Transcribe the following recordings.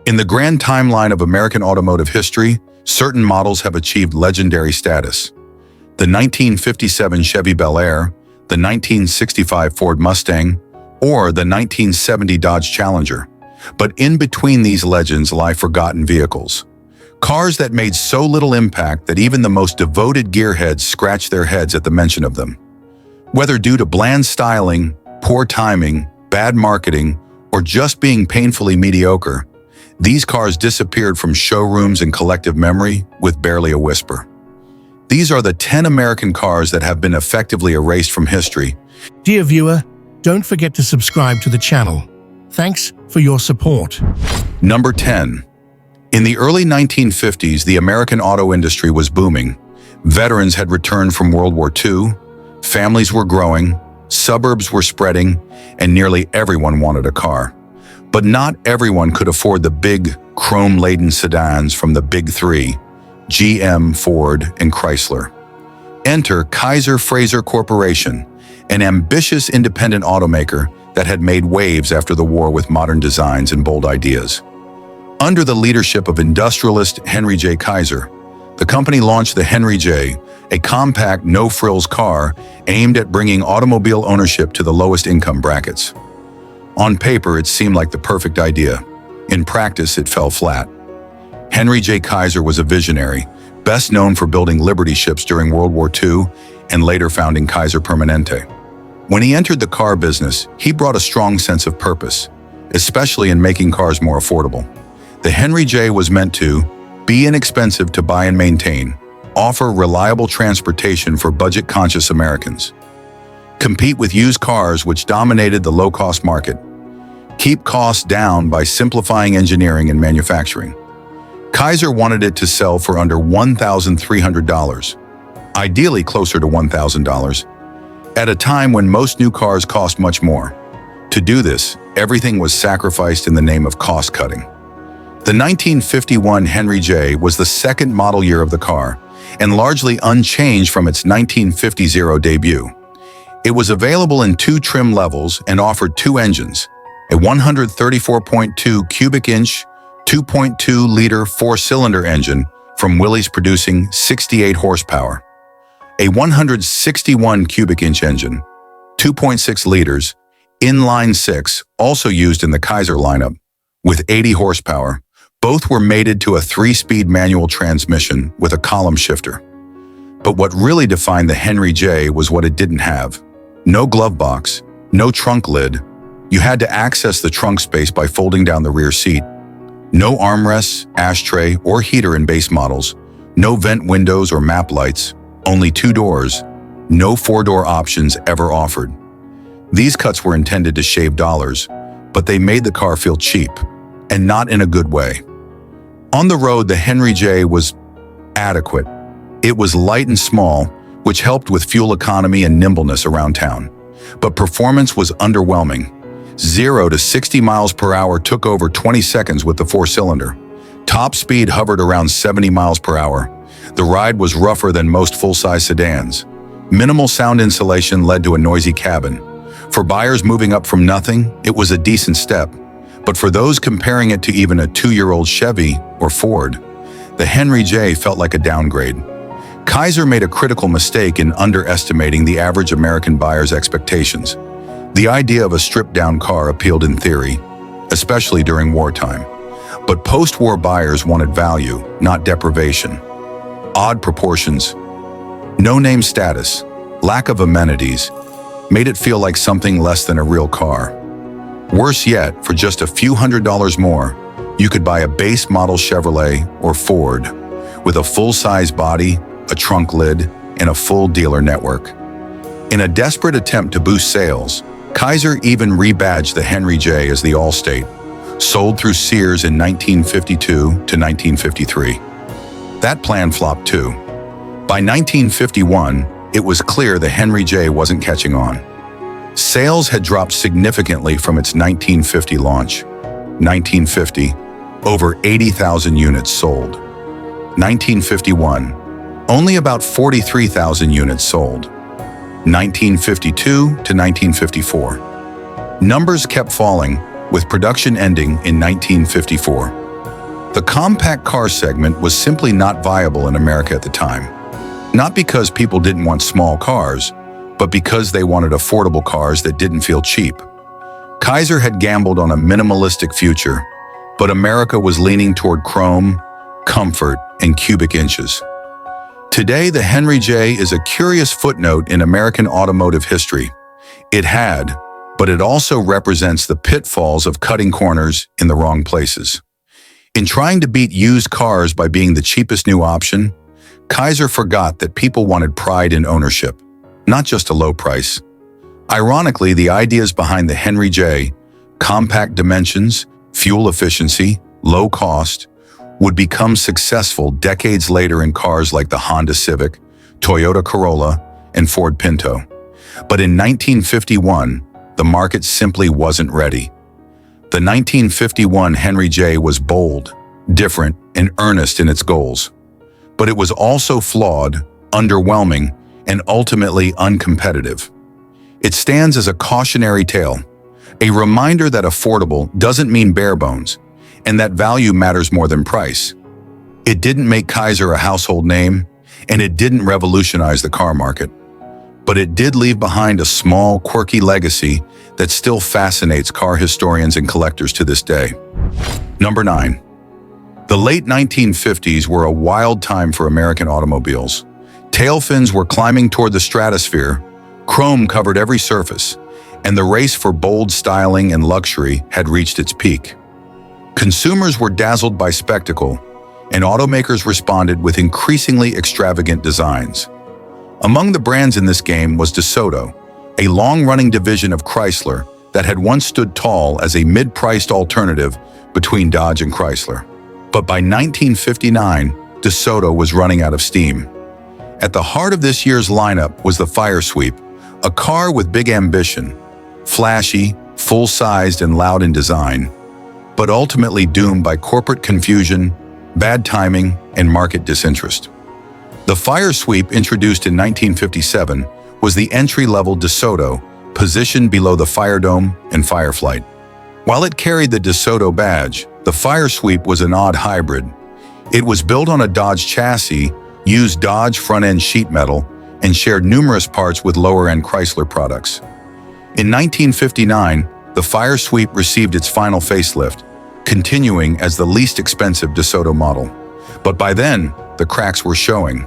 In the grand timeline of American automotive history, certain models have achieved legendary status. The 1957 Chevy Bel Air, the 1965 Ford Mustang, or the 1970 Dodge Challenger. But in between these legends lie forgotten vehicles. Cars that made so little impact that even the most devoted gearheads scratch their heads at the mention of them. Whether due to bland styling, poor timing, bad marketing, or just being painfully mediocre, these cars disappeared from showrooms and collective memory with barely a whisper. These are the 10 American cars that have been effectively erased from history. Dear viewer, don't forget to subscribe to the channel. Thanks for your support. Number 10. In the early 1950s, the American auto industry was booming. Veterans had returned from World War II, families were growing, suburbs were spreading, and nearly everyone wanted a car. But not everyone could afford the big, chrome-laden sedans from the Big Three: GM, Ford, and Chrysler. Enter Kaiser Fraser Corporation, an ambitious independent automaker that had made waves after the war with modern designs and bold ideas. Under the leadership of industrialist Henry J. Kaiser, the company launched the Henry J, a compact, no-frills car aimed at bringing automobile ownership to the lowest income brackets. On paper, it seemed like the perfect idea. In practice, it fell flat. Henry J. Kaiser was a visionary, best known for building Liberty ships during World War II and later founding Kaiser Permanente. When he entered the car business, he brought a strong sense of purpose, especially in making cars more affordable. The Henry J was meant to be inexpensive to buy and maintain, offer reliable transportation for budget-conscious Americans, compete with used cars which dominated the low-cost market, keep costs down by simplifying engineering and manufacturing. Kaiser wanted it to sell for under $1,300, ideally closer to $1,000, at a time when most new cars cost much more. To do this, everything was sacrificed in the name of cost-cutting. The 1951 Henry J was the second model year of the car, and largely unchanged from its 1950 debut. It was available in 2 trim levels and offered 2 engines: a 134.2 cubic inch, 2.2-liter 4-cylinder engine from Willys producing 68 horsepower, a 161 cubic inch engine, 2.6 liters, inline 6, also used in the Kaiser lineup, with 80 horsepower. Both were mated to a 3-speed manual transmission with a column shifter. But what really defined the Henry J was what it didn't have. No glove box, no trunk lid. You had to access the trunk space by folding down the rear seat. No armrests, ashtray, or heater in base models. No vent windows or map lights. Only 2 doors. No 4-door options ever offered. These cuts were intended to shave dollars, but they made the car feel cheap, and not in a good way. On the road, the Henry J was adequate. It was light and small, which helped with fuel economy and nimbleness around town. But performance was underwhelming. 0 to 60 miles per hour took over 20 seconds with the 4-cylinder. Top speed hovered around 70 miles per hour. The ride was rougher than most full-size sedans. Minimal sound insulation led to a noisy cabin. For buyers moving up from nothing, it was a decent step. But for those comparing it to even a 2-year-old Chevy or Ford, the Henry J felt like a downgrade. Kaiser made a critical mistake in underestimating the average American buyer's expectations. The idea of a stripped-down car appealed in theory, especially during wartime. But post-war buyers wanted value, not deprivation. Odd proportions, no-name status, lack of amenities, made it feel like something less than a real car. Worse yet, for just a few $100s more, you could buy a base model Chevrolet or Ford with a full-size body, a trunk lid, and a full dealer network. In a desperate attempt to boost sales, Kaiser even rebadged the Henry J as the Allstate, sold through Sears in 1952 to 1953. That plan flopped too. By 1951, it was clear the Henry J wasn't catching on. Sales had dropped significantly from its 1950 launch. 1950, over 80,000 units sold. 1951, only about 43,000 units sold. 1952 to 1954. Numbers kept falling, with production ending in 1954. The compact car segment was simply not viable in America at the time. Not because people didn't want small cars, but because they wanted affordable cars that didn't feel cheap. Kaiser had gambled on a minimalistic future, but America was leaning toward chrome, comfort, and cubic inches. Today, the Henry J is a curious footnote in American automotive history. It had, but it also represents the pitfalls of cutting corners in the wrong places. In trying to beat used cars by being the cheapest new option, Kaiser forgot that people wanted pride in ownership, not just a low price. Ironically, the ideas behind the Henry J, compact dimensions, fuel efficiency, low cost, would become successful decades later in cars like the Honda Civic, Toyota Corolla, and Ford Pinto. But in 1951, the market simply wasn't ready. The 1951 Henry J was bold, different, and earnest in its goals. But it was also flawed, underwhelming, and ultimately uncompetitive. It stands as a cautionary tale, a reminder that affordable doesn't mean bare bones, and that value matters more than price. It didn't make Kaiser a household name, and it didn't revolutionize the car market. But it did leave behind a small, quirky legacy that still fascinates car historians and collectors to this day. Number 9. The late 1950s were a wild time for American automobiles. Tail fins were climbing toward the stratosphere, chrome covered every surface, and the race for bold styling and luxury had reached its peak. Consumers were dazzled by spectacle, and automakers responded with increasingly extravagant designs. Among the brands in this game was DeSoto, a long-running division of Chrysler that had once stood tall as a mid-priced alternative between Dodge and Chrysler. But by 1959, DeSoto was running out of steam. At the heart of this year's lineup was the FireSweep, a car with big ambition, flashy, full-sized, and loud in design, but ultimately doomed by corporate confusion, bad timing, and market disinterest. The FireSweep, introduced in 1957, was the entry-level DeSoto, positioned below the FireDome and FireFlight. While it carried the DeSoto badge, the FireSweep was an odd hybrid. It was built on a Dodge chassis, used Dodge front-end sheet metal, and shared numerous parts with lower-end Chrysler products. In 1959, the FireSweep received its final facelift, continuing as the least expensive DeSoto model. But by then, the cracks were showing,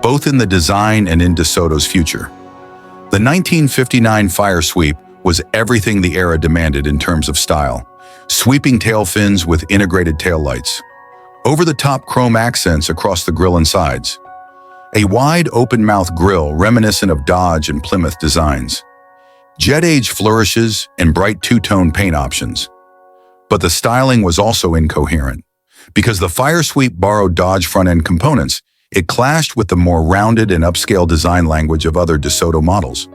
both in the design and in DeSoto's future. The 1959 FireSweep was everything the era demanded in terms of style: sweeping tail fins with integrated taillights, over-the-top chrome accents across the grille and sides, a wide open-mouth grille reminiscent of Dodge and Plymouth designs, jet-age flourishes, and bright two-tone paint options. But the styling was also incoherent. Because the FireSweep borrowed Dodge front-end components, it clashed with the more rounded and upscale design language of other DeSoto models.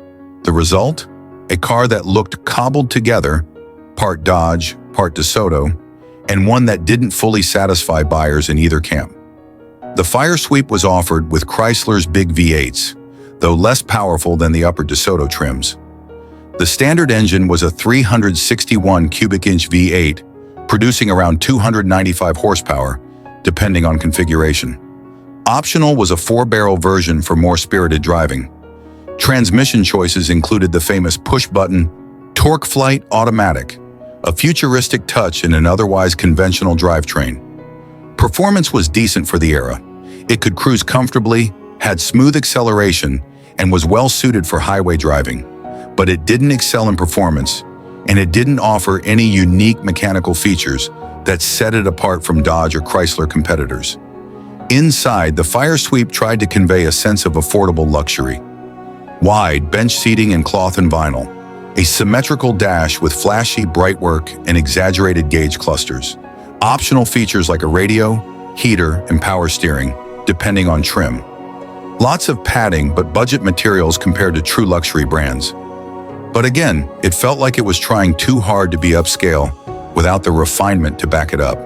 The result? A car that looked cobbled together, part Dodge, part DeSoto, and one that didn't fully satisfy buyers in either camp. The FireSweep was offered with Chrysler's big V8s, though less powerful than the upper DeSoto trims. The standard engine was a 361 cubic inch V8, producing around 295 horsepower, depending on configuration. Optional was a 4-barrel version for more spirited driving. Transmission choices included the famous push-button TorqueFlite Automatic, a futuristic touch in an otherwise conventional drivetrain. Performance was decent for the era. It could cruise comfortably, had smooth acceleration, and was well-suited for highway driving. But it didn't excel in performance, and it didn't offer any unique mechanical features that set it apart from Dodge or Chrysler competitors. Inside, the FireSweep tried to convey a sense of affordable luxury. Wide bench seating in cloth and vinyl, a symmetrical dash with flashy brightwork and exaggerated gauge clusters, optional features like a radio, heater, and power steering, depending on trim. Lots of padding but budget materials compared to true luxury brands. But again, it felt like it was trying too hard to be upscale without the refinement to back it up.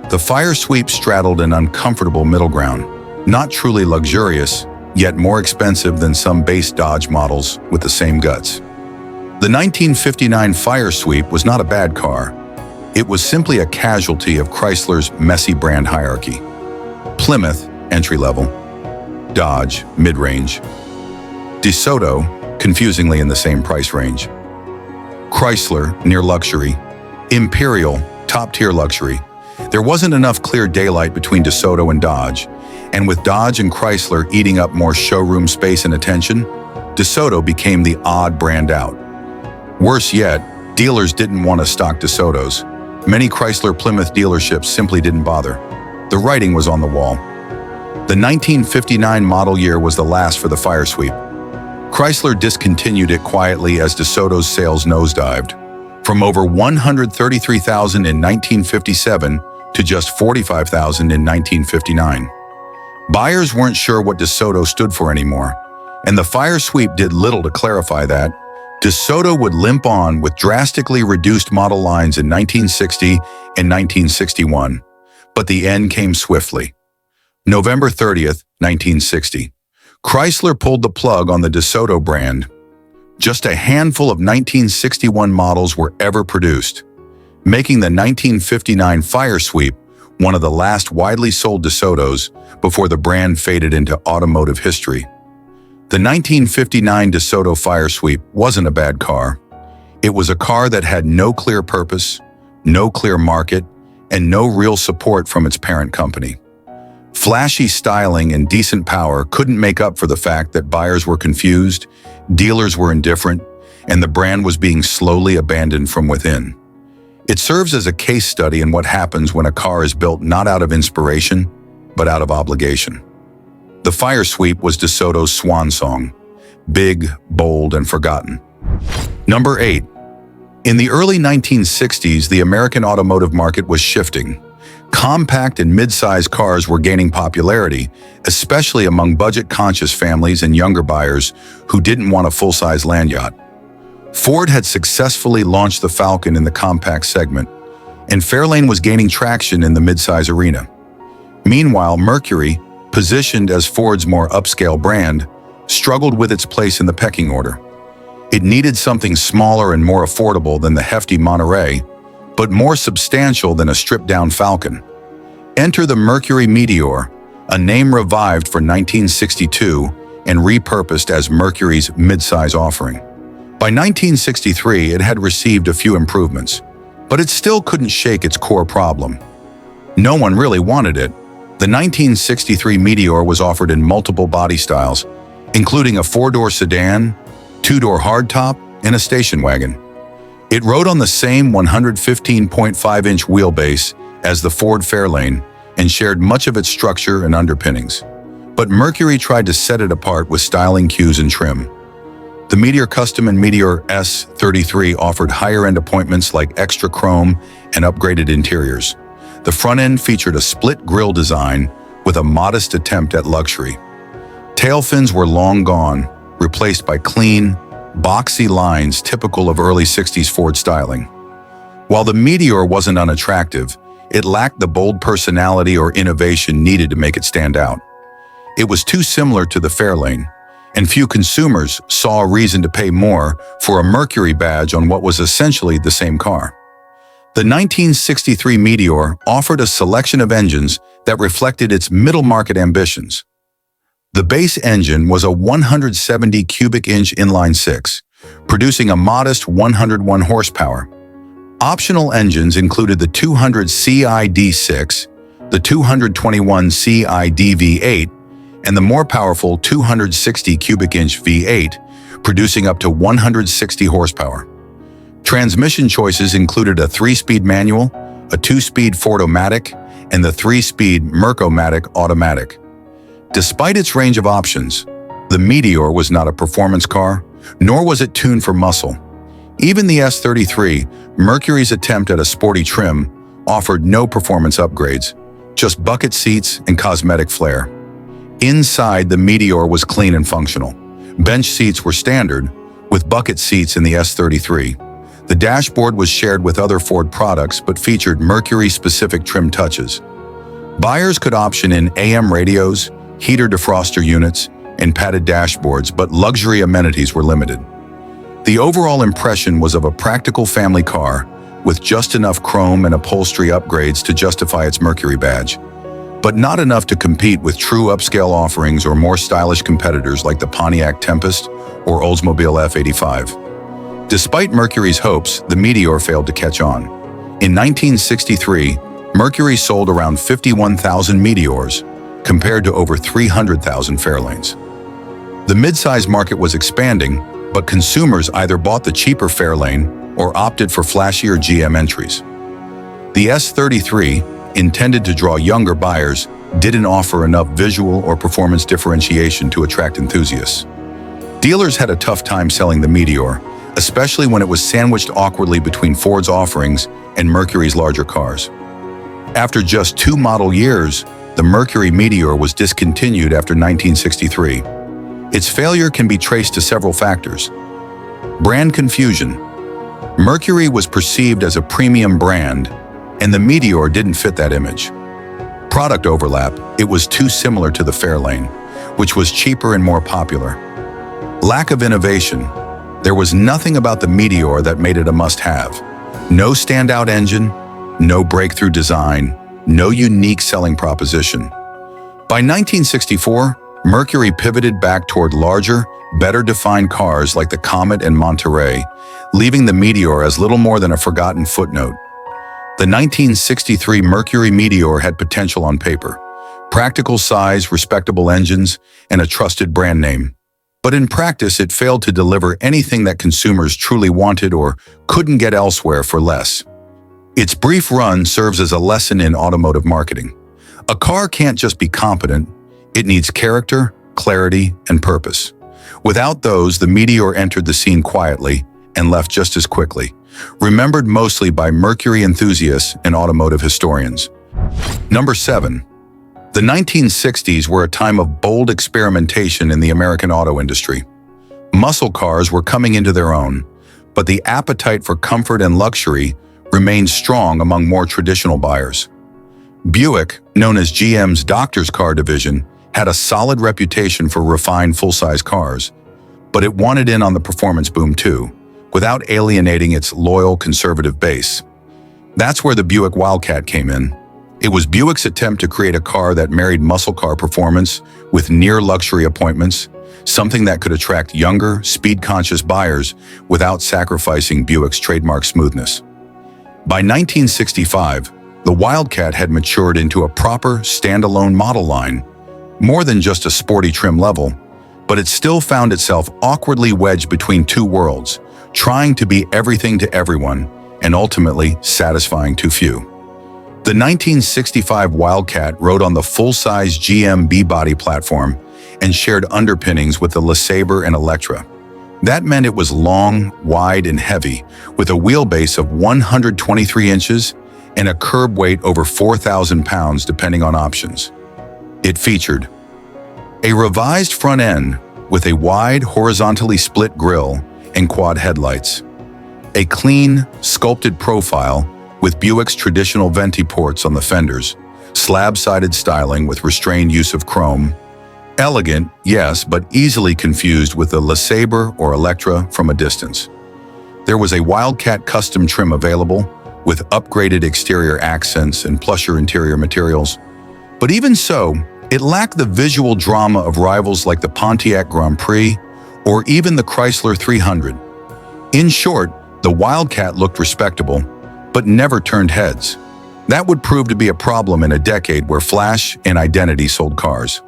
The FireSweep straddled an uncomfortable middle ground, not truly luxurious, yet more expensive than some base Dodge models with the same guts. The 1959 FireSweep was not a bad car. It was simply a casualty of Chrysler's messy brand hierarchy. Plymouth, entry-level. Dodge, mid-range. DeSoto, confusingly in the same price range. Chrysler, near luxury. Imperial, top-tier luxury. There wasn't enough clear daylight between DeSoto and Dodge, and with Dodge and Chrysler eating up more showroom space and attention, DeSoto became the odd brand out. Worse yet, dealers didn't want to stock DeSotos. Many Chrysler Plymouth dealerships simply didn't bother. The writing was on the wall. The 1959 model year was the last for the FireSweep. Chrysler discontinued it quietly as DeSoto's sales nosedived, from over 133,000 in 1957 to just 45,000 in 1959. Buyers weren't sure what DeSoto stood for anymore, and the FireSweep did little to clarify that. DeSoto would limp on with drastically reduced model lines in 1960 and 1961, but the end came swiftly. November 30th, 1960. Chrysler pulled the plug on the DeSoto brand. Just a handful of 1961 models were ever produced, making the 1959 FireSweep one of the last widely sold DeSotos before the brand faded into automotive history. The 1959 DeSoto FireSweep wasn't a bad car. It was a car that had no clear purpose, no clear market, and no real support from its parent company. Flashy styling and decent power couldn't make up for the fact that buyers were confused, dealers were indifferent, and the brand was being slowly abandoned from within. It serves as a case study in what happens when a car is built not out of inspiration, but out of obligation. The FireSweep was DeSoto's swan song, big, bold, and forgotten. Number 8. In the early 1960s, the American automotive market was shifting. Compact and mid-size cars were gaining popularity, especially among budget-conscious families and younger buyers who didn't want a full-size land yacht. Ford had successfully launched the Falcon in the compact segment, and Fairlane was gaining traction in the mid-size arena. Meanwhile, Mercury, positioned as Ford's more upscale brand, struggled with its place in the pecking order. It needed something smaller and more affordable than the hefty Monterey, but more substantial than a stripped-down Falcon. Enter the Mercury Meteor, a name revived for 1962 and repurposed as Mercury's mid-size offering. By 1963, it had received a few improvements, but it still couldn't shake its core problem. No one really wanted it. The 1963 Meteor was offered in multiple body styles, including a 4-door sedan, 2-door hardtop, and a station wagon. It rode on the same 115.5-inch wheelbase as the Ford Fairlane and shared much of its structure and underpinnings. But Mercury tried to set it apart with styling cues and trim. The Meteor Custom and Meteor S33 offered higher-end appointments like extra chrome and upgraded interiors. The front end featured a split grille design with a modest attempt at luxury. Tail fins were long gone, replaced by clean, boxy lines typical of early 60s Ford styling. While the Meteor wasn't unattractive, it lacked the bold personality or innovation needed to make it stand out. It was too similar to the Fairlane, and few consumers saw a reason to pay more for a Mercury badge on what was essentially the same car. The 1963 Meteor offered a selection of engines that reflected its middle-market ambitions. The base engine was a 170 cubic inch inline-six, producing a modest 101 horsepower. Optional engines included the 200 CI-D6, the 221 CI-D-V8, and the more powerful 260 cubic inch V8, producing up to 160 horsepower. Transmission choices included a 3-speed manual, a 2-speed Ford-O-Matic, and the 3-speed Merc-O-Matic automatic. Despite its range of options, the Meteor was not a performance car, nor was it tuned for muscle. Even the S33, Mercury's attempt at a sporty trim, offered no performance upgrades, just bucket seats and cosmetic flair. Inside, the Meteor was clean and functional. Bench seats were standard, with bucket seats in the S33. The dashboard was shared with other Ford products but featured Mercury-specific trim touches. Buyers could option in AM radios, heater defroster units, and padded dashboards, but luxury amenities were limited. The overall impression was of a practical family car, with just enough chrome and upholstery upgrades to justify its Mercury badge, but not enough to compete with true upscale offerings or more stylish competitors like the Pontiac Tempest or Oldsmobile F85. Despite Mercury's hopes, the Meteor failed to catch on. In 1963, Mercury sold around 51,000 Meteors, compared to over 300,000 Fairlanes. The midsize market was expanding, but consumers either bought the cheaper Fairlane or opted for flashier GM entries. The S33, intended to draw younger buyers, didn't offer enough visual or performance differentiation to attract enthusiasts. Dealers had a tough time selling the Meteor, especially when it was sandwiched awkwardly between Ford's offerings and Mercury's larger cars. After just 2 model years, the Mercury Meteor was discontinued after 1963. Its failure can be traced to several factors. Brand confusion. Mercury was perceived as a premium brand, and the Meteor didn't fit that image. Product overlap. It was too similar to the Fairlane, which was cheaper and more popular. Lack of innovation. There was nothing about the Meteor that made it a must-have. No standout engine, no breakthrough design, no unique selling proposition. By 1964, Mercury pivoted back toward larger, better-defined cars like the Comet and Monterey, leaving the Meteor as little more than a forgotten footnote. The 1963 Mercury Meteor had potential on paper: practical size, respectable engines, and a trusted brand name. But in practice, it failed to deliver anything that consumers truly wanted or couldn't get elsewhere for less. Its brief run serves as a lesson in automotive marketing. A car can't just be competent, it needs character, clarity, and purpose. Without those, the Meteor entered the scene quietly and left just as quickly, remembered mostly by Mercury enthusiasts and automotive historians. Number 7. The 1960s were a time of bold experimentation in the American auto industry. Muscle cars were coming into their own, but the appetite for comfort and luxury remained strong among more traditional buyers. Buick, known as GM's doctor's car division, had a solid reputation for refined full-size cars, but it wanted in on the performance boom too, without alienating its loyal conservative base. That's where the Buick Wildcat came in. It was Buick's attempt to create a car that married muscle car performance with near-luxury appointments, something that could attract younger, speed-conscious buyers without sacrificing Buick's trademark smoothness. By 1965, the Wildcat had matured into a proper, standalone model line, more than just a sporty trim level, but it still found itself awkwardly wedged between two worlds, trying to be everything to everyone and ultimately satisfying too few. The 1965 Wildcat rode on the full-size GM B-body platform and shared underpinnings with the LeSabre and Electra. That meant it was long, wide, and heavy, with a wheelbase of 123 inches and a curb weight over 4,000 pounds depending on options. It featured a revised front end with a wide, horizontally split grille and quad headlights, a clean, sculpted profile with Buick's traditional venti ports on the fenders, slab-sided styling with restrained use of chrome. Elegant, yes, but easily confused with the LeSabre or Electra from a distance. There was a Wildcat custom trim available, with upgraded exterior accents and plusher interior materials. But even so, it lacked the visual drama of rivals like the Pontiac Grand Prix or even the Chrysler 300. In short, the Wildcat looked respectable, but never turned heads. That would prove to be a problem in a decade where flash and identity sold cars.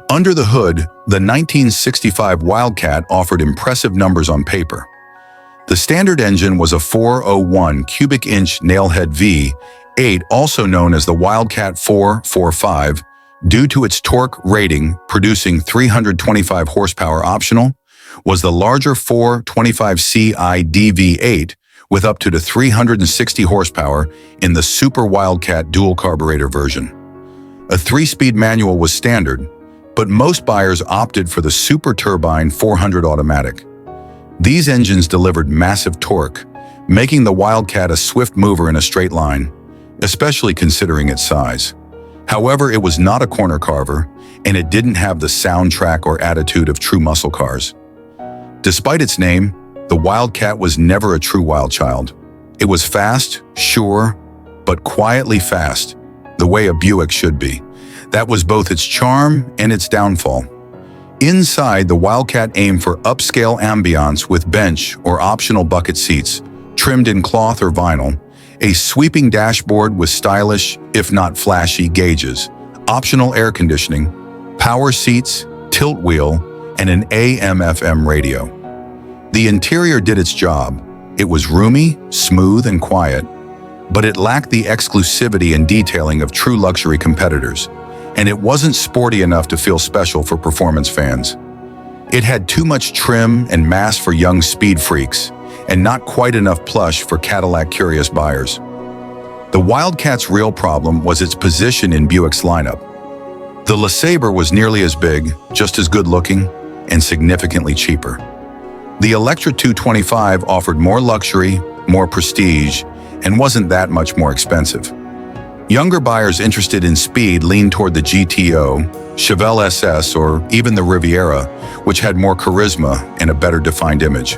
Under the hood, the 1965 Wildcat offered impressive numbers on paper. The standard engine was a 401 cubic inch nailhead V8, also known as the Wildcat 445, due to its torque rating producing 325 horsepower optional, was the larger 425Ci DV8 with up to 360 horsepower in the Super Wildcat dual carburetor version. A 3-speed manual was standard, but most buyers opted for the Super Turbine 400 automatic. These engines delivered massive torque, making the Wildcat a swift mover in a straight line, especially considering its size. However, it was not a corner carver, and it didn't have the soundtrack or attitude of true muscle cars. Despite its name, the Wildcat was never a true wild child. It was fast, sure, but quietly fast, the way a Buick should be. That was both its charm and its downfall. Inside, the Wildcat aimed for upscale ambiance with bench or optional bucket seats, trimmed in cloth or vinyl, a sweeping dashboard with stylish, if not flashy, gauges, optional air conditioning, power seats, tilt wheel, and an AM/FM radio. The interior did its job. It was roomy, smooth, and quiet, but it lacked the exclusivity and detailing of true luxury competitors, and it wasn't sporty enough to feel special for performance fans. It had too much trim and mass for young speed freaks, and not quite enough plush for Cadillac-curious buyers. The Wildcat's real problem was its position in Buick's lineup. The LeSabre was nearly as big, just as good-looking, and significantly cheaper. The Electra 225 offered more luxury, more prestige, and wasn't that much more expensive. Younger buyers interested in speed leaned toward the GTO, Chevelle SS, or even the Riviera, which had more charisma and a better defined image.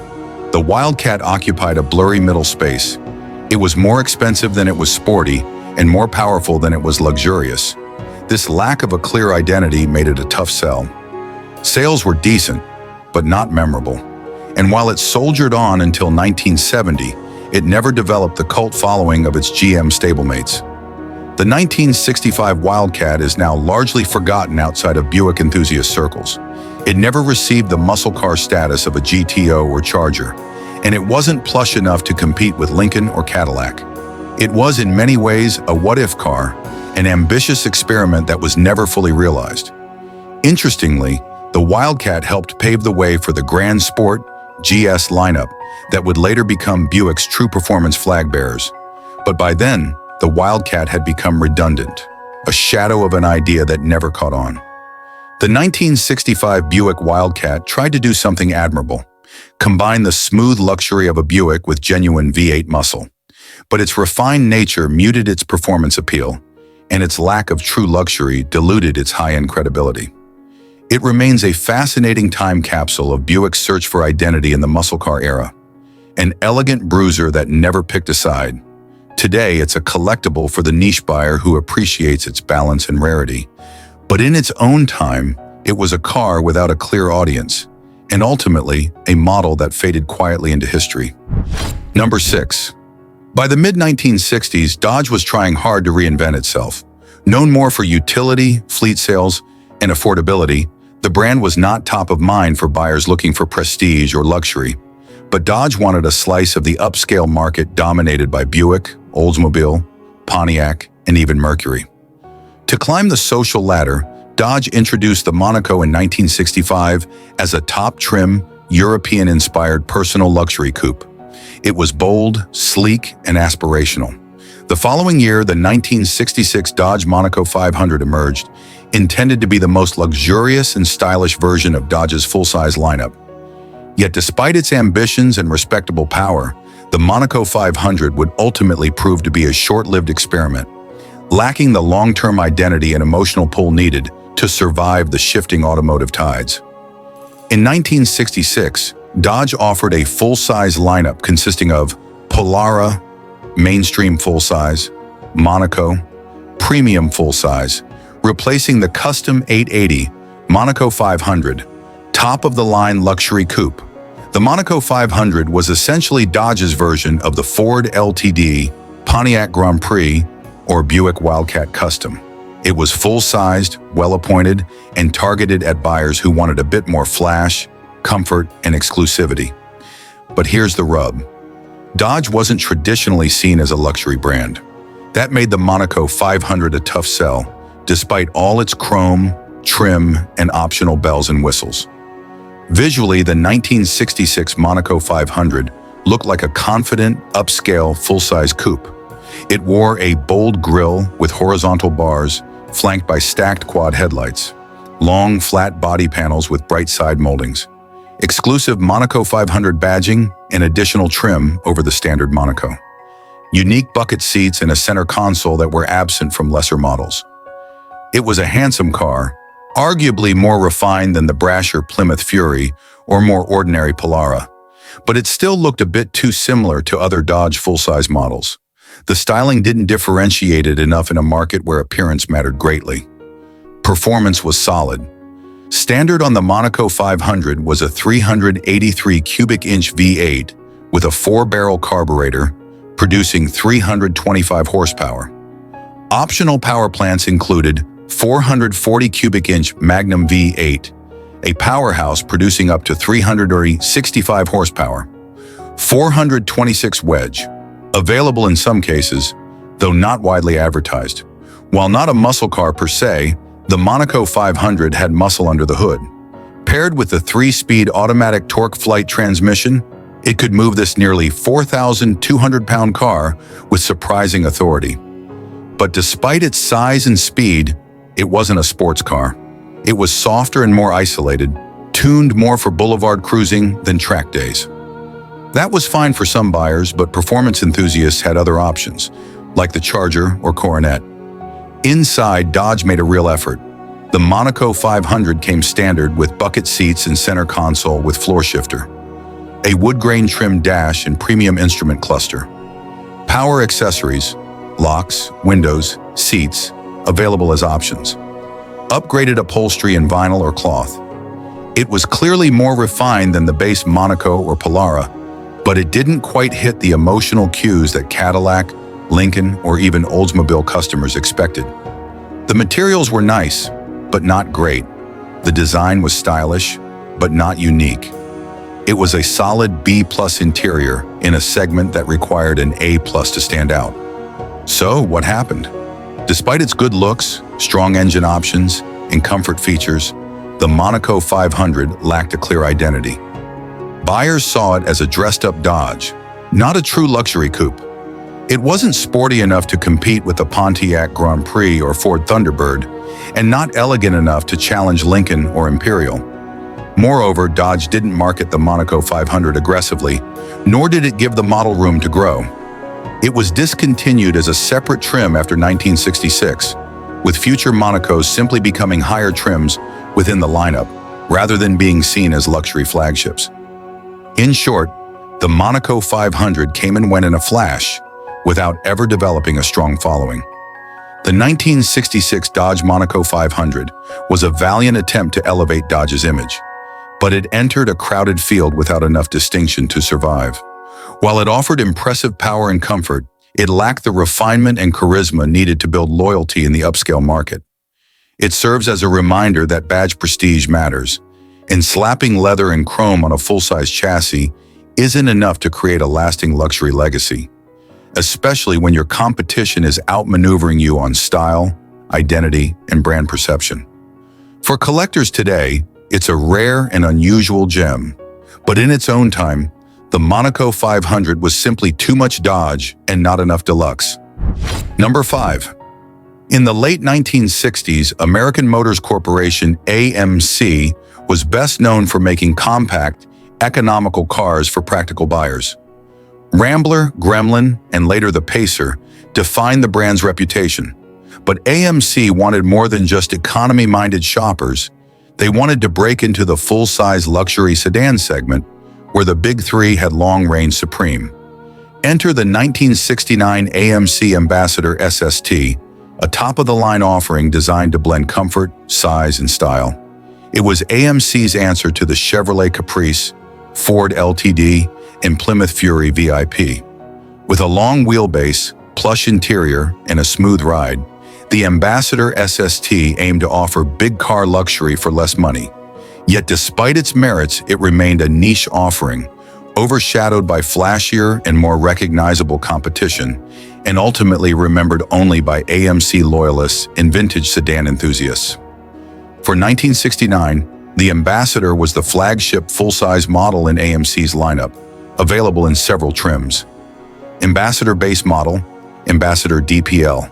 The Wildcat occupied a blurry middle space. It was more expensive than it was sporty, and more powerful than it was luxurious. This lack of a clear identity made it a tough sell. Sales were decent, but not memorable. And while it soldiered on until 1970, it never developed the cult following of its GM stablemates. The 1965 Wildcat is now largely forgotten outside of Buick enthusiast circles. It never received the muscle car status of a GTO or Charger, and it wasn't plush enough to compete with Lincoln or Cadillac. It was in many ways a what-if car, an ambitious experiment that was never fully realized. Interestingly, the Wildcat helped pave the way for the Grand Sport GS lineup that would later become Buick's true performance flag bearers. But by then, the Wildcat had become redundant, a shadow of an idea that never caught on. The 1965 Buick Wildcat tried to do something admirable, combine the smooth luxury of a Buick with genuine V8 muscle. But its refined nature muted its performance appeal, and its lack of true luxury diluted its high-end credibility. It remains a fascinating time capsule of Buick's search for identity in the muscle car era, an elegant bruiser that never picked a side. Today, it's a collectible for the niche buyer who appreciates its balance and rarity. But in its own time, it was a car without a clear audience, and ultimately, a model that faded quietly into history. Number 6. By the mid-1960s, Dodge was trying hard to reinvent itself. Known more for utility, fleet sales, and affordability, the brand was not top of mind for buyers looking for prestige or luxury. But Dodge wanted a slice of the upscale market dominated by Buick, Oldsmobile, Pontiac, and even Mercury. To climb the social ladder, Dodge introduced the Monaco in 1965 as a top-trim, European-inspired personal luxury coupe. It was bold, sleek, and aspirational. The following year, the 1966 Dodge Monaco 500 emerged, intended to be the most luxurious and stylish version of Dodge's full-size lineup. Yet despite its ambitions and respectable power, the Monaco 500 would ultimately prove to be a short-lived experiment, lacking the long-term identity and emotional pull needed to survive the shifting automotive tides. In 1966, Dodge offered a full-size lineup consisting of Polara, mainstream full-size, Monaco, premium full-size, replacing the custom 880 Monaco 500, top-of-the-line luxury coupe. The Monaco 500 was essentially Dodge's version of the Ford LTD, Pontiac Grand Prix, or Buick Wildcat Custom. It was full-sized, well-appointed, and targeted at buyers who wanted a bit more flash, comfort, and exclusivity. But here's the rub. Dodge wasn't traditionally seen as a luxury brand. That made the Monaco 500 a tough sell, despite all its chrome, trim, and optional bells and whistles. Visually, the 1966 Monaco 500 looked like a confident, upscale, full-size coupe. It wore a bold grille with horizontal bars, flanked by stacked quad headlights, long, flat body panels with bright side moldings, exclusive Monaco 500 badging, and additional trim over the standard Monaco. Unique bucket seats and a center console that were absent from lesser models. It was a handsome car, arguably more refined than the brasher Plymouth Fury or more ordinary Polara. but it still looked a bit too similar to other Dodge full-size models. The styling didn't differentiate it enough in a market where appearance mattered greatly. Performance was solid. Standard on the Monaco 500 was a 383 cubic inch V8 with a 4-barrel carburetor, producing 325 horsepower. Optional power plants included 440 cubic inch Magnum V8, a powerhouse producing up to 365 horsepower, 426 wedge, available in some cases, though not widely advertised. While not a muscle car per se, the Monaco 500 had muscle under the hood. Paired with the 3-speed automatic torque flight transmission, it could move this nearly 4,200-pound car with surprising authority. But despite its size and speed, it wasn't a sports car. It was softer and more isolated, tuned more for boulevard cruising than track days. That was fine for some buyers, but performance enthusiasts had other options, like the Charger or Coronet. Inside, Dodge made a real effort. The Monaco 500 came standard with bucket seats and center console with floor shifter, a wood-grain trimmed dash and premium instrument cluster. Power accessories, locks, windows, seats, available as options. Upgraded upholstery in vinyl or cloth. It was clearly more refined than the base Monaco or Polara, but it didn't quite hit the emotional cues that Cadillac, Lincoln, or even Oldsmobile customers expected. The materials were nice, but not great. The design was stylish, but not unique. It was a solid B+ interior in a segment that required an A+ to stand out. So, what happened? Despite its good looks, strong engine options, and comfort features, the Monaco 500 lacked a clear identity. Buyers saw it as a dressed-up Dodge, not a true luxury coupe. It wasn't sporty enough to compete with the Pontiac Grand Prix or Ford Thunderbird, and not elegant enough to challenge Lincoln or Imperial. Moreover, Dodge didn't market the Monaco 500 aggressively, nor did it give the model room to grow. It was discontinued as a separate trim after 1966, with future Monacos simply becoming higher trims within the lineup, rather than being seen as luxury flagships. In short, the Monaco 500 came and went in a flash, without ever developing a strong following. The 1966 Dodge Monaco 500 was a valiant attempt to elevate Dodge's image, but it entered a crowded field without enough distinction to survive. While it offered impressive power and comfort, it lacked the refinement and charisma needed to build loyalty in the upscale market. It serves as a reminder that badge prestige matters, and slapping leather and chrome on a full-size chassis isn't enough to create a lasting luxury legacy, especially when your competition is outmaneuvering you on style, identity, and brand perception. For collectors today, it's a rare and unusual gem, but in its own time, the Monaco 500 was simply too much Dodge and not enough deluxe. Number 5. In the late 1960s, American Motors Corporation, AMC, was best known for making compact, economical cars for practical buyers. Rambler, Gremlin, and later the Pacer defined the brand's reputation. But AMC wanted more than just economy-minded shoppers. They wanted to break into the full-size luxury sedan segment, where the Big Three had long reigned supreme. Enter the 1969 AMC Ambassador SST, a top-of-the-line offering designed to blend comfort, size, and style. It was AMC's answer to the Chevrolet Caprice, Ford LTD, and Plymouth Fury VIP. With a long wheelbase, plush interior, and a smooth ride, the Ambassador SST aimed to offer big car luxury for less money. Yet despite its merits, it remained a niche offering, overshadowed by flashier and more recognizable competition, and ultimately remembered only by AMC loyalists and vintage sedan enthusiasts. For 1969, the Ambassador was the flagship full-size model in AMC's lineup, available in several trims. Ambassador Base Model, Ambassador DPL,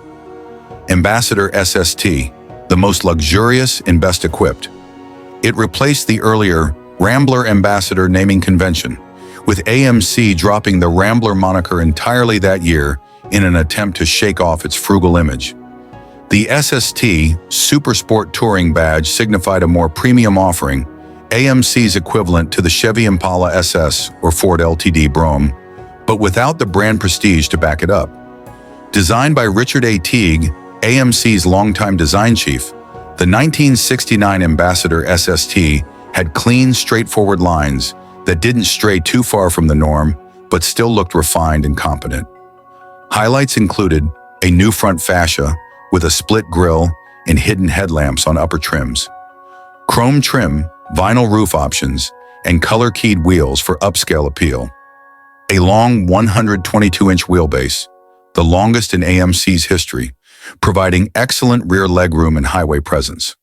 Ambassador SST, the most luxurious and best equipped. It replaced the earlier Rambler Ambassador naming convention, with AMC dropping the Rambler moniker entirely that year in an attempt to shake off its frugal image. The SST Super Sport Touring badge signified a more premium offering, AMC's equivalent to the Chevy Impala SS or Ford LTD Brougham, but without the brand prestige to back it up. Designed by Richard A. Teague, AMC's longtime design chief, the 1969 Ambassador SST had clean, straightforward lines that didn't stray too far from the norm, but still looked refined and competent. Highlights included a new front fascia with a split grille and hidden headlamps on upper trims, chrome trim, vinyl roof options, and color-keyed wheels for upscale appeal. A long 122-inch wheelbase, the longest in AMC's history, providing excellent rear legroom and highway presence.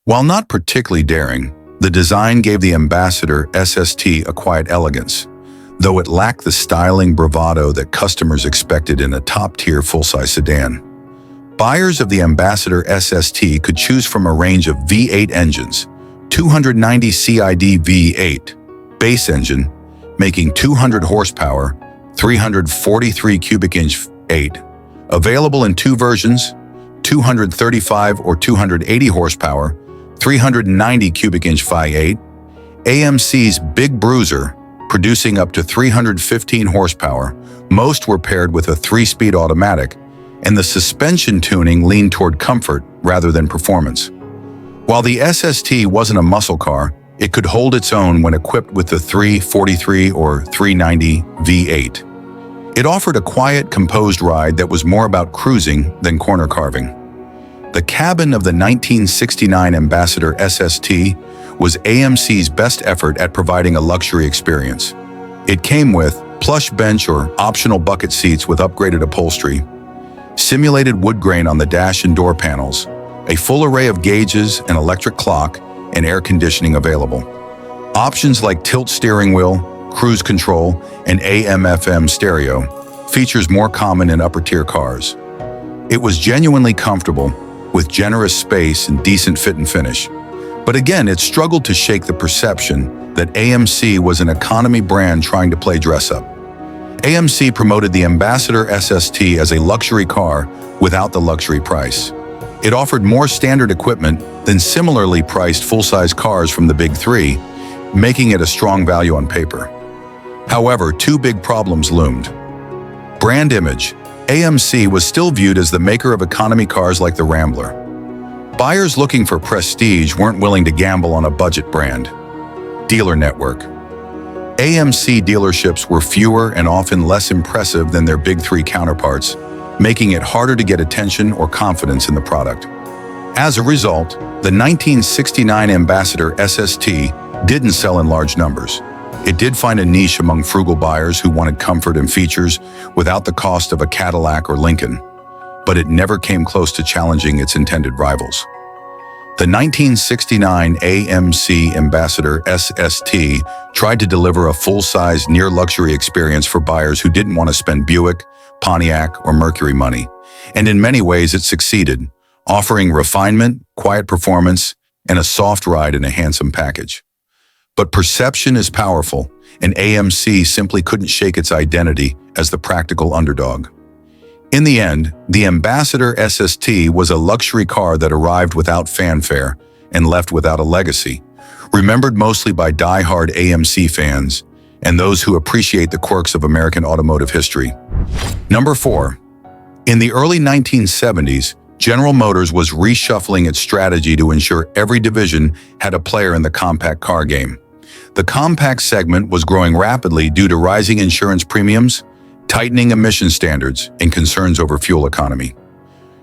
While not particularly daring, the design gave the Ambassador SST a quiet elegance, though it lacked the styling bravado that customers expected in a top-tier full-size sedan. Buyers of the Ambassador SST could choose from a range of V8 engines, 290 CID V8 base engine, making 200 horsepower, 343 cubic inch 8, available in two versions, 235 or 280 horsepower, 390 cubic inch Phi 8, AMC's Big Bruiser, producing up to 315 horsepower. Most were paired with a 3-speed automatic, and the suspension tuning leaned toward comfort rather than performance. While the SST wasn't a muscle car, it could hold its own when equipped with the 343 or 390 V8. It offered a quiet, composed ride that was more about cruising than corner carving. The cabin of the 1969 Ambassador SST was AMC's best effort at providing a luxury experience. It came with plush bench or optional bucket seats with upgraded upholstery, simulated wood grain on the dash and door panels, a full array of gauges, an electric clock, and air conditioning available. Options like tilt steering wheel, cruise control, and AM/FM stereo, features more common in upper-tier cars. It was genuinely comfortable, with generous space and decent fit and finish. But again, it struggled to shake the perception that AMC was an economy brand trying to play dress-up. AMC promoted the Ambassador SST as a luxury car without the luxury price. It offered more standard equipment than similarly priced full-size cars from the Big Three, making it a strong value on paper. However, two big problems loomed. Brand image. AMC was still viewed as the maker of economy cars like the Rambler. Buyers looking for prestige weren't willing to gamble on a budget brand. Dealer network. AMC dealerships were fewer and often less impressive than their Big Three counterparts, making it harder to get attention or confidence in the product. As a result, the 1969 Ambassador SST didn't sell in large numbers. It did find a niche among frugal buyers who wanted comfort and features without the cost of a Cadillac or Lincoln, but it never came close to challenging its intended rivals. The 1969 AMC Ambassador SST tried to deliver a full-size, near-luxury experience for buyers who didn't want to spend Buick, Pontiac, or Mercury money, and in many ways it succeeded, offering refinement, quiet performance, and a soft ride in a handsome package. But perception is powerful, and AMC simply couldn't shake its identity as the practical underdog. In the end, the Ambassador SST was a luxury car that arrived without fanfare and left without a legacy, remembered mostly by die-hard AMC fans and those who appreciate the quirks of American automotive history. Number 4. In the early 1970s, General Motors was reshuffling its strategy to ensure every division had a player in the compact car game. The compact segment was growing rapidly due to rising insurance premiums, tightening emission standards, and concerns over fuel economy.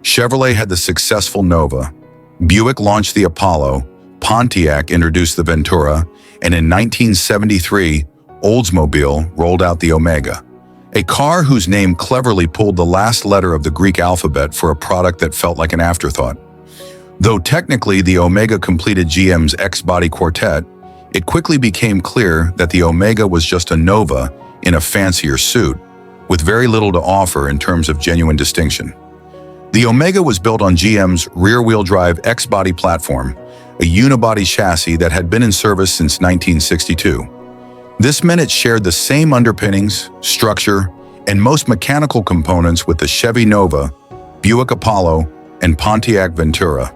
Chevrolet had the successful Nova, Buick launched the Apollo, Pontiac introduced the Ventura, and in 1973, Oldsmobile rolled out the Omega, a car whose name cleverly pulled the last letter of the Greek alphabet for a product that felt like an afterthought. Though technically the Omega completed GM's X-body quartet, it quickly became clear that the Omega was just a Nova in a fancier suit, with very little to offer in terms of genuine distinction. The Omega was built on GM's rear-wheel drive X-body platform, a unibody chassis that had been in service since 1962. This meant it shared the same underpinnings, structure, and most mechanical components with the Chevy Nova, Buick Apollo, and Pontiac Ventura.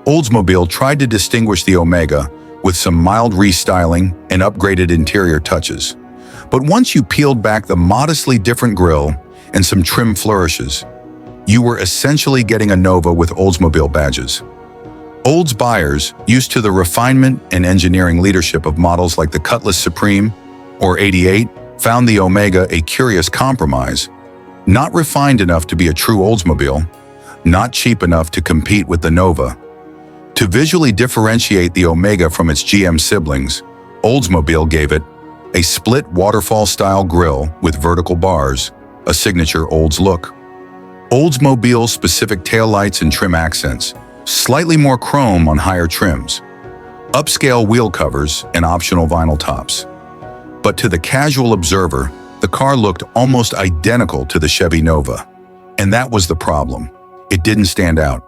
Oldsmobile tried to distinguish the Omega with some mild restyling and upgraded interior touches. But once you peeled back the modestly different grille and some trim flourishes, you were essentially getting a Nova with Oldsmobile badges. Olds buyers, used to the refinement and engineering leadership of models like the Cutlass Supreme or 88, found the Omega a curious compromise. Not refined enough to be a true Oldsmobile, not cheap enough to compete with the Nova. To visually differentiate the Omega from its GM siblings, Oldsmobile gave it a split waterfall-style grille with vertical bars, a signature Olds look. Oldsmobile-specific taillights and trim accents, slightly more chrome on higher trims, upscale wheel covers, and optional vinyl tops. But to the casual observer, the car looked almost identical to the Chevy Nova. And that was the problem. It didn't stand out.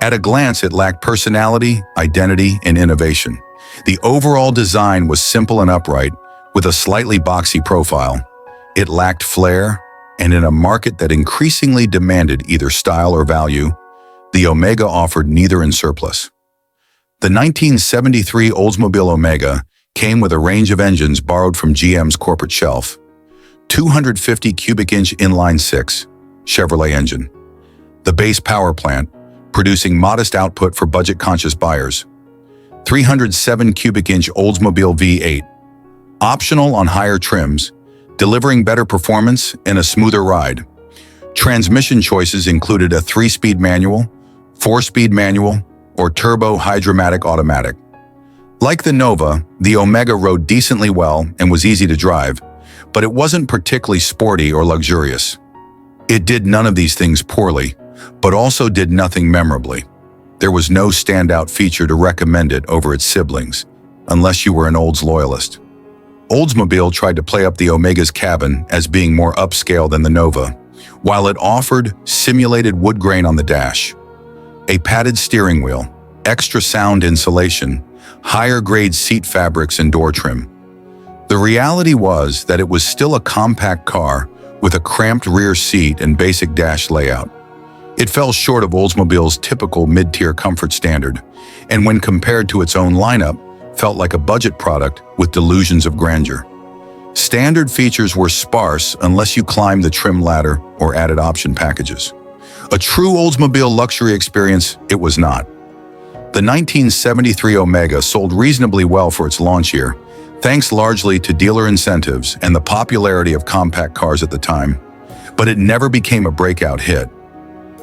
At a glance, it lacked personality, identity, and innovation. The overall design was simple and upright, with a slightly boxy profile. It lacked flair, and in a market that increasingly demanded either style or value, the Omega offered neither in surplus. The 1973 Oldsmobile Omega came with a range of engines borrowed from GM's corporate shelf. 250 cubic inch inline-six Chevrolet engine. The base power plant, producing modest output for budget-conscious buyers. 307 cubic inch Oldsmobile V8. Optional on higher trims, delivering better performance and a smoother ride. Transmission choices included a 3-speed manual, 4-speed manual, or turbo hydromatic automatic. Like the Nova, the Omega rode decently well and was easy to drive, but it wasn't particularly sporty or luxurious. It did none of these things poorly, but also did nothing memorably. There was no standout feature to recommend it over its siblings, unless you were an Olds loyalist. Oldsmobile tried to play up the Omega's cabin as being more upscale than the Nova, while it offered simulated wood grain on the dash, a padded steering wheel, extra sound insulation, higher-grade seat fabrics and door trim. The reality was that it was still a compact car with a cramped rear seat and basic dash layout. It fell short of Oldsmobile's typical mid-tier comfort standard, and when compared to its own lineup, felt like a budget product with delusions of grandeur. Standard features were sparse unless you climbed the trim ladder or added option packages. A true Oldsmobile luxury experience, it was not. The 1973 Omega sold reasonably well for its launch year, thanks largely to dealer incentives and the popularity of compact cars at the time, but it never became a breakout hit.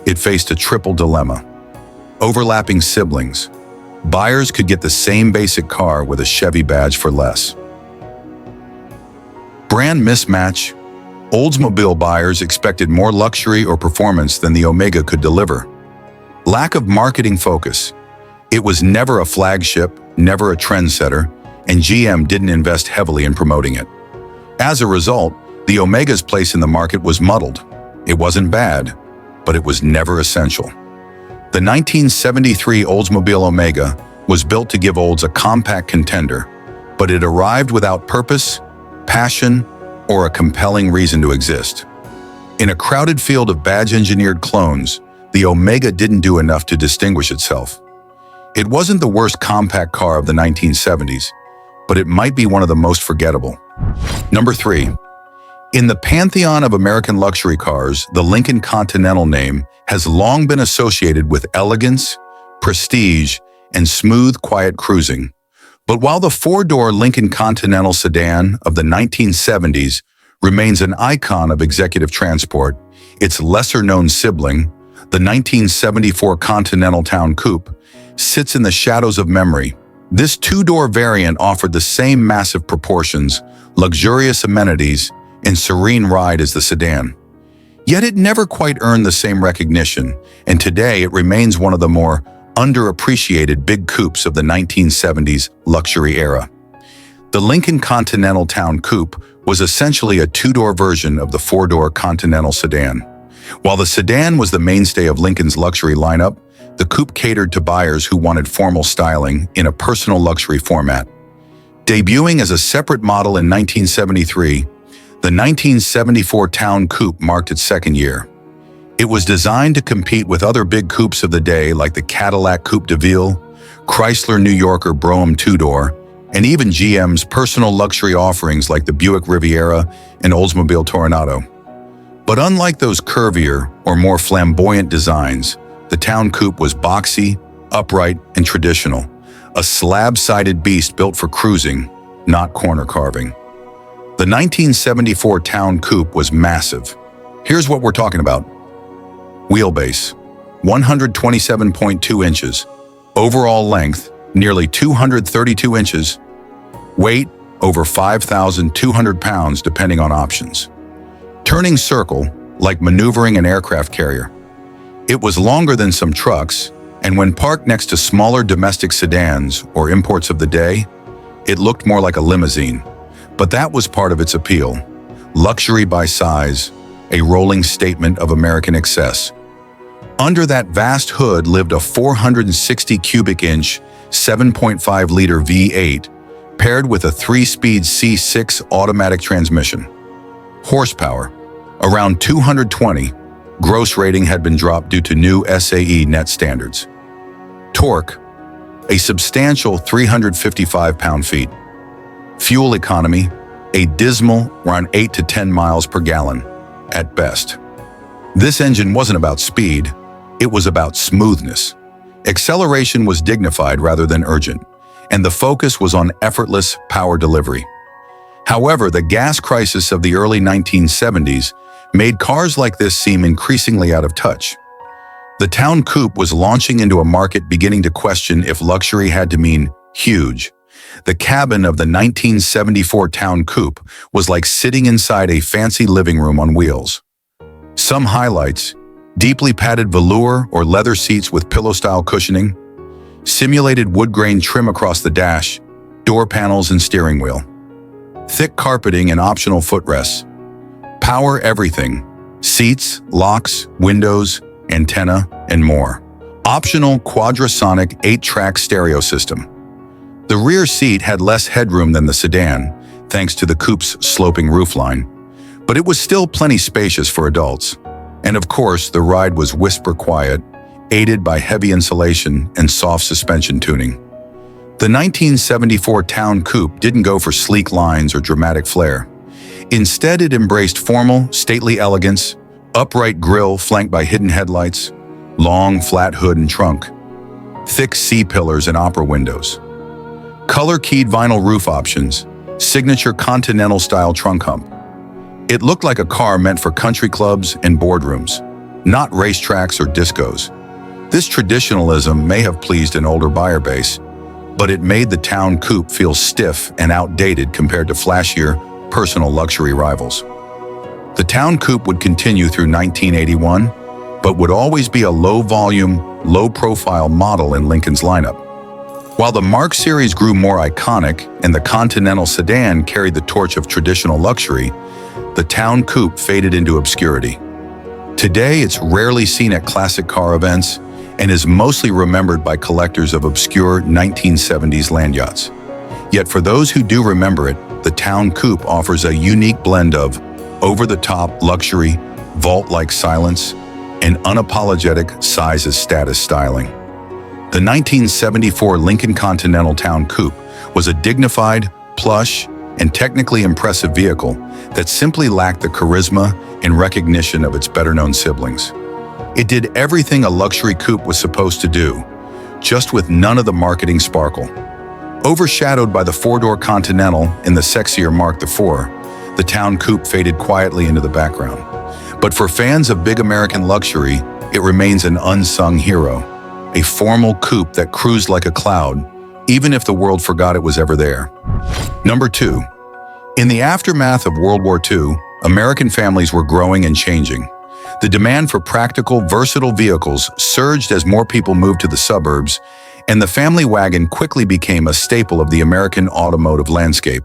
It faced a triple dilemma. Overlapping siblings. Buyers could get the same basic car with a Chevy badge for less. Brand mismatch. Oldsmobile buyers expected more luxury or performance than the Omega could deliver. Lack of marketing focus. It was never a flagship, never a trendsetter, and GM didn't invest heavily in promoting it. As a result, the Omega's place in the market was muddled. It wasn't bad, but it was never essential. The 1973 Oldsmobile Omega was built to give Olds a compact contender, but it arrived without purpose, passion, or a compelling reason to exist. In a crowded field of badge-engineered clones, the Omega didn't do enough to distinguish itself. It wasn't the worst compact car of the 1970s, but it might be one of the most forgettable. Number 3. In the pantheon of American luxury cars, the Lincoln Continental name has long been associated with elegance, prestige, and smooth, quiet cruising. But while the 4-door Lincoln Continental sedan of the 1970s remains an icon of executive transport, its lesser-known sibling, the 1974 Continental Town Coupe, sits in the shadows of memory. This 2-door variant offered the same massive proportions, luxurious amenities, and serene ride as the sedan. Yet it never quite earned the same recognition, and today it remains one of the more underappreciated big coupes of the 1970s luxury era. The Lincoln Continental Town Coupe was essentially a 2-door version of the 4-door Continental sedan. While the sedan was the mainstay of Lincoln's luxury lineup, the coupe catered to buyers who wanted formal styling in a personal luxury format. Debuting as a separate model in 1973, the 1974 Town Coupe marked its second year. It was designed to compete with other big coupes of the day like the Cadillac Coupe de Ville, Chrysler New Yorker Brougham two-door, and even GM's personal luxury offerings like the Buick Riviera and Oldsmobile Toronado. But unlike those curvier or more flamboyant designs, the Town Coupe was boxy, upright, and traditional, a slab-sided beast built for cruising, not corner carving. The 1974 Town Coupe was massive. Here's what we're talking about. Wheelbase, 127.2 inches. Overall length, nearly 232 inches. Weight, over 5,200 pounds depending on options. Turning circle, like maneuvering an aircraft carrier. It was longer than some trucks, and when parked next to smaller domestic sedans or imports of the day, it looked more like a limousine. But that was part of its appeal. Luxury by size, a rolling statement of American excess. Under that vast hood lived a 460 cubic inch, 7.5-liter V8, paired with a 3-speed C6 automatic transmission. Horsepower, around 220. Gross rating had been dropped due to new SAE net standards. Torque, a substantial 355 pound-feet. Fuel economy, a dismal around 8 to 10 miles per gallon, at best. This engine wasn't about speed, it was about smoothness. Acceleration was dignified rather than urgent, and the focus was on effortless power delivery. However, the gas crisis of the early 1970s made cars like this seem increasingly out of touch. The Town Coupe was launching into a market beginning to question if luxury had to mean huge. The cabin of the 1974 Town Coupe was like sitting inside a fancy living room on wheels. Some highlights: deeply padded velour or leather seats with pillow-style cushioning, simulated wood grain trim across the dash, door panels and steering wheel, thick carpeting and optional footrests, power everything, seats, locks, windows, antenna, and more. Optional quadrasonic 8-track stereo system. The rear seat had less headroom than the sedan, thanks to the coupe's sloping roofline, but it was still plenty spacious for adults. And of course, the ride was whisper quiet, aided by heavy insulation and soft suspension tuning. The 1974 Town Coupe didn't go for sleek lines or dramatic flair. Instead, it embraced formal, stately elegance, upright grille flanked by hidden headlights, long, flat hood and trunk, thick C-pillars and opera windows, color-keyed vinyl roof options, signature Continental-style trunk hump. It looked like a car meant for country clubs and boardrooms, not racetracks or discos. This traditionalism may have pleased an older buyer base, but it made the Town Coupe feel stiff and outdated compared to flashier, personal luxury rivals. The Town Coupe would continue through 1981, but would always be a low-volume, low-profile model in Lincoln's lineup. While the Mark series grew more iconic and the Continental sedan carried the torch of traditional luxury, the Town Coupe faded into obscurity. Today, it's rarely seen at classic car events and is mostly remembered by collectors of obscure 1970s land yachts. Yet for those who do remember it, the Town Coupe offers a unique blend of over-the-top luxury, vault-like silence, and unapologetic size as status styling. The 1974 Lincoln Continental Town Coupe was a dignified, plush, and technically impressive vehicle that simply lacked the charisma and recognition of its better-known siblings. It did everything a luxury coupe was supposed to do, just with none of the marketing sparkle. Overshadowed by the four-door Continental and the sexier Mark IV, the Town Coupe faded quietly into the background. But for fans of big American luxury, it remains an unsung hero, a formal coupe that cruised like a cloud, even if the world forgot it was ever there. Number 2. In the aftermath of World War II, American families were growing and changing. The demand for practical, versatile vehicles surged as more people moved to the suburbs, and the family wagon quickly became a staple of the American automotive landscape.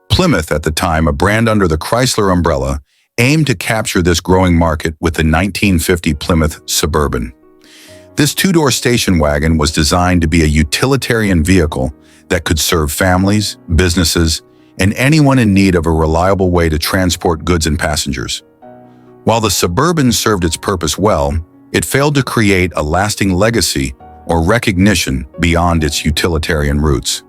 Plymouth, at the time a brand under the Chrysler umbrella, aimed to capture this growing market with the 1950 Plymouth Suburban. This two-door station wagon was designed to be a utilitarian vehicle that could serve families, businesses, and anyone in need of a reliable way to transport goods and passengers. While the Suburban served its purpose well, it failed to create a lasting legacy or recognition beyond its utilitarian roots.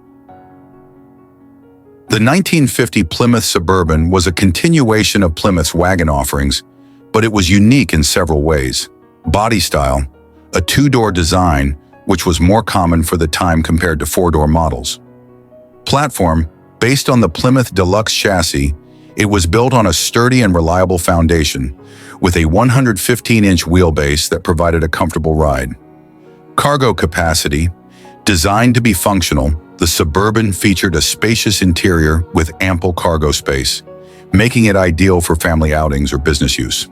The 1950 Plymouth Suburban was a continuation of Plymouth's wagon offerings, but it was unique in several ways. Body style, a two-door design, which was more common for the time compared to four-door models. Platform, based on the Plymouth Deluxe chassis, it was built on a sturdy and reliable foundation, with a 115-inch wheelbase that provided a comfortable ride. Cargo capacity, designed to be functional, the Suburban featured a spacious interior with ample cargo space, making it ideal for family outings or business use.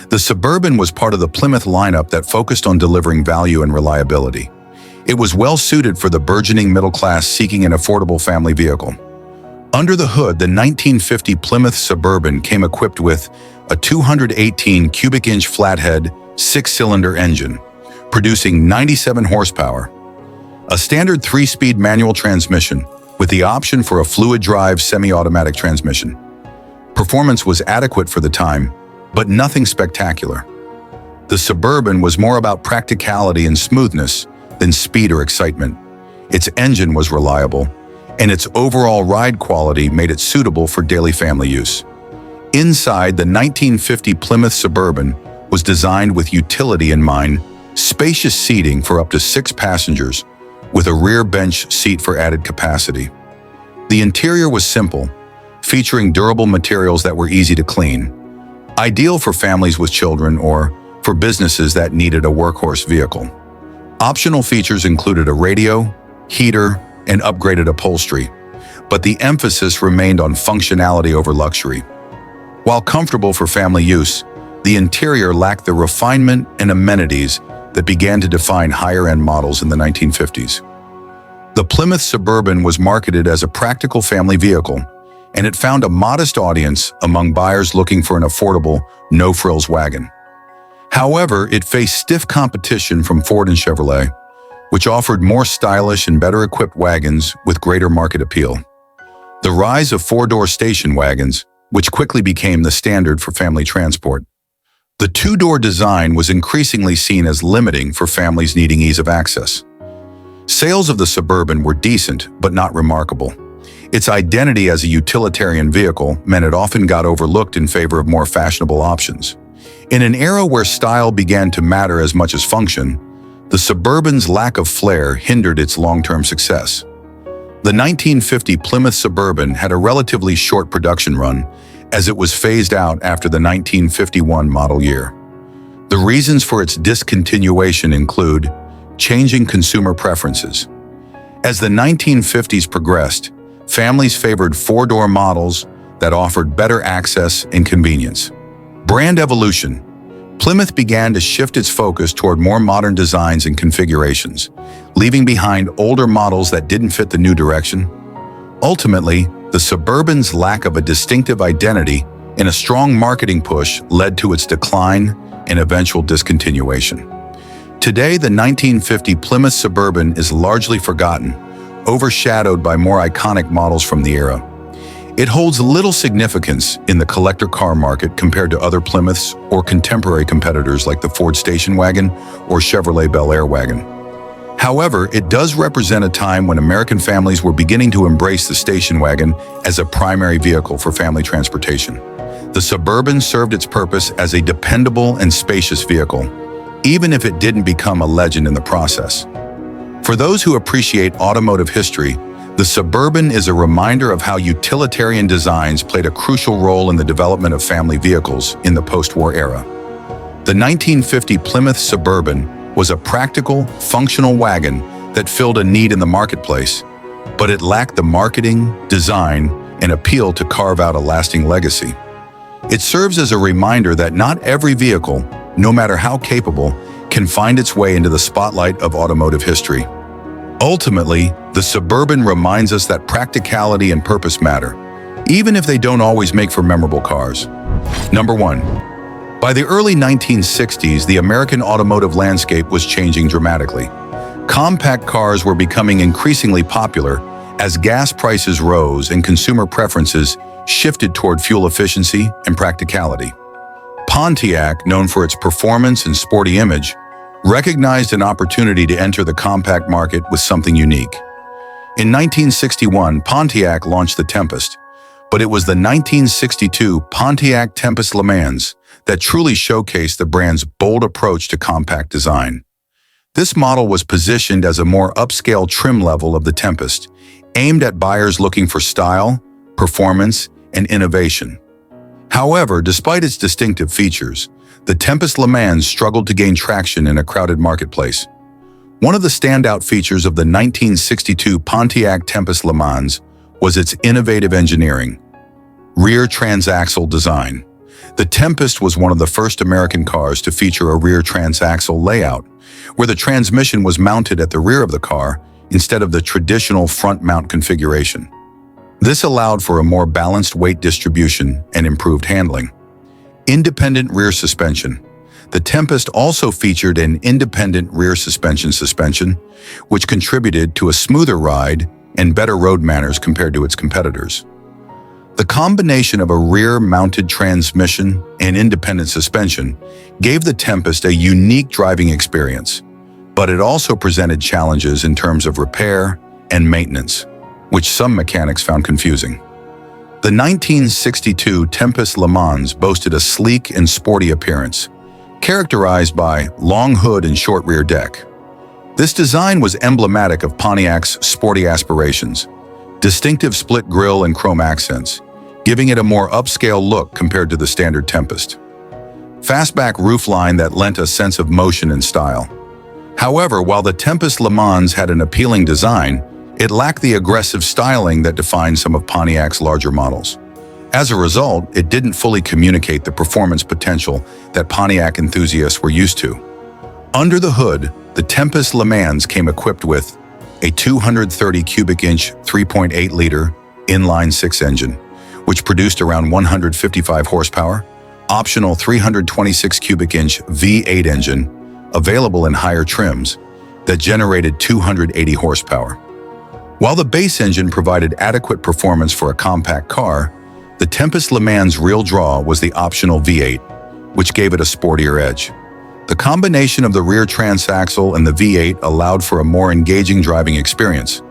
The Suburban was part of the Plymouth lineup that focused on delivering value and reliability. It was well suited for the burgeoning middle class seeking an affordable family vehicle. Under the hood, the 1950 Plymouth Suburban came equipped with a 218 cubic inch flathead, six-cylinder engine, producing 97 horsepower, a standard 3-speed manual transmission with the option for a fluid-drive semi-automatic transmission. Performance was adequate for the time, but nothing spectacular. The Suburban was more about practicality and smoothness than speed or excitement. Its engine was reliable, and its overall ride quality made it suitable for daily family use. Inside, the 1950 Plymouth Suburban was designed with utility in mind, spacious seating for up to 6 passengers, with a rear bench seat for added capacity. The interior was simple, featuring durable materials that were easy to clean, ideal for families with children or for businesses that needed a workhorse vehicle. Optional features included a radio, heater, and upgraded upholstery, but the emphasis remained on functionality over luxury. While comfortable for family use, the interior lacked the refinement and amenities that began to define higher-end models in the 1950s. The Plymouth Suburban was marketed as a practical family vehicle, and it found a modest audience among buyers looking for an affordable, no-frills wagon. However, it faced stiff competition from Ford and Chevrolet, which offered more stylish and better-equipped wagons with greater market appeal. The rise of four-door station wagons, which quickly became the standard for family transport. The two-door design was increasingly seen as limiting for families needing ease of access. Sales of the Suburban were decent, but not remarkable. Its identity as a utilitarian vehicle meant it often got overlooked in favor of more fashionable options. In an era where style began to matter as much as function, the Suburban's lack of flair hindered its long-term success. The 1950 Plymouth Suburban had a relatively short production run, as it was phased out after the 1951 model year. The reasons for its discontinuation include changing consumer preferences. As the 1950s progressed, families favored four-door models that offered better access and convenience. Brand evolution. Plymouth began to shift its focus toward more modern designs and configurations, leaving behind older models that didn't fit the new direction. Ultimately, the Suburban's lack of a distinctive identity and a strong marketing push led to its decline and eventual discontinuation. Today, the 1950 Plymouth Suburban is largely forgotten, overshadowed by more iconic models from the era. It holds little significance in the collector car market compared to other Plymouths or contemporary competitors like the Ford station wagon or Chevrolet Bel Air wagon. However, it does represent a time when American families were beginning to embrace the station wagon as a primary vehicle for family transportation. The Suburban served its purpose as a dependable and spacious vehicle, even if it didn't become a legend in the process. For those who appreciate automotive history, the Suburban is a reminder of how utilitarian designs played a crucial role in the development of family vehicles in the post-war era. The 1950 Plymouth Suburban was a practical, functional wagon that filled a need in the marketplace, but it lacked the marketing, design, and appeal to carve out a lasting legacy. It serves as a reminder that not every vehicle, no matter how capable, can find its way into the spotlight of automotive history. Ultimately, the Suburban reminds us that practicality and purpose matter, even if they don't always make for memorable cars. Number 1. By the early 1960s, the American automotive landscape was changing dramatically. Compact cars were becoming increasingly popular as gas prices rose and consumer preferences shifted toward fuel efficiency and practicality. Pontiac, known for its performance and sporty image, recognized an opportunity to enter the compact market with something unique. In 1961, Pontiac launched the Tempest, but it was the 1962 Pontiac Tempest LeMans that truly showcased the brand's bold approach to compact design. This model was positioned as a more upscale trim level of the Tempest, aimed at buyers looking for style, performance, and innovation. However, despite its distinctive features, the Tempest LeMans struggled to gain traction in a crowded marketplace. One of the standout features of the 1962 Pontiac Tempest LeMans was its innovative engineering. Rear transaxle design. The Tempest was one of the first American cars to feature a rear transaxle layout, where the transmission was mounted at the rear of the car instead of the traditional front mount configuration. This allowed for a more balanced weight distribution and improved handling. Independent rear suspension. The Tempest also featured an independent rear suspension, which contributed to a smoother ride and better road manners compared to its competitors. The combination of a rear-mounted transmission and independent suspension gave the Tempest a unique driving experience, but it also presented challenges in terms of repair and maintenance, which some mechanics found confusing. The 1962 Tempest LeMans boasted a sleek and sporty appearance, characterized by long hood and short rear deck. This design was emblematic of Pontiac's sporty aspirations, distinctive split grille and chrome accents, giving it a more upscale look compared to the standard Tempest. Fastback roofline that lent a sense of motion and style. However, while the Tempest LeMans had an appealing design, it lacked the aggressive styling that defined some of Pontiac's larger models. As a result, it didn't fully communicate the performance potential that Pontiac enthusiasts were used to. Under the hood, the Tempest LeMans came equipped with a 230 cubic inch 3.8-liter inline-six engine, which produced around 155 horsepower, optional 326 cubic inch V8 engine, available in higher trims, that generated 280 horsepower. While the base engine provided adequate performance for a compact car, the Tempest LeMans' real draw was the optional V8, which gave it a sportier edge. The combination of the rear transaxle and the V8 allowed for a more engaging driving experience,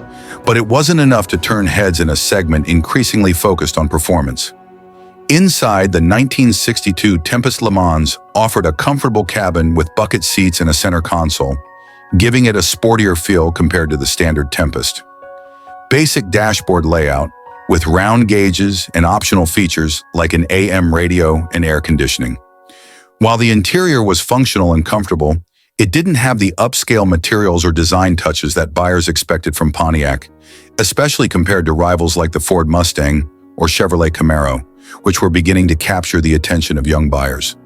but it wasn't enough to turn heads in a segment increasingly focused on performance. Inside, the 1962 Tempest LeMans offered a comfortable cabin with bucket seats and a center console, giving it a sportier feel compared to the standard Tempest. Basic dashboard layout, with round gauges and optional features like an AM radio and air conditioning. While the interior was functional and comfortable, it didn't have the upscale materials or design touches that buyers expected from Pontiac, especially compared to rivals like the Ford Mustang or Chevrolet Camaro, which were beginning to capture the attention of young buyers.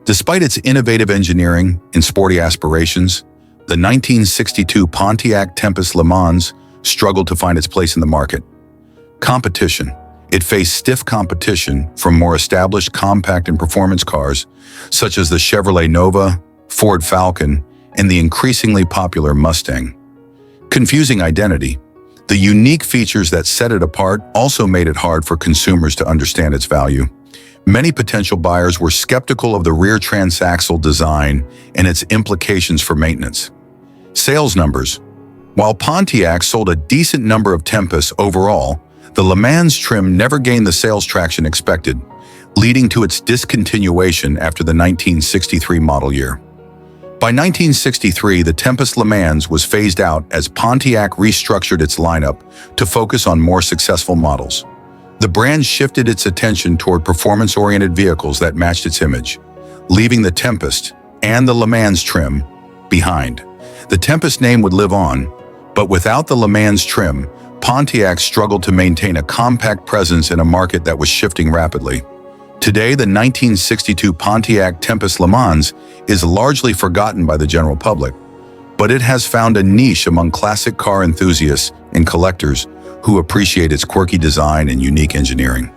Despite its innovative engineering and sporty aspirations, the 1962 Pontiac Tempest LeMans struggled to find its place in the market. Competition. It faced stiff competition from more established compact and performance cars, such as the Chevrolet Nova, Ford Falcon, and the increasingly popular Mustang. Confusing identity. The unique features that set it apart also made it hard for consumers to understand its value. Many potential buyers were skeptical of the rear transaxle design and its implications for maintenance. Sales numbers. While Pontiac sold a decent number of Tempests overall, the LeMans trim never gained the sales traction expected, leading to its discontinuation after the 1963 model year. By 1963, the Tempest LeMans was phased out as Pontiac restructured its lineup to focus on more successful models. The brand shifted its attention toward performance-oriented vehicles that matched its image, leaving the Tempest and the LeMans trim behind. The Tempest name would live on, but without the LeMans trim, Pontiac struggled to maintain a compact presence in a market that was shifting rapidly. Today, the 1962 Pontiac Tempest LeMans is largely forgotten by the general public, but it has found a niche among classic car enthusiasts and collectors who appreciate its quirky design and unique engineering.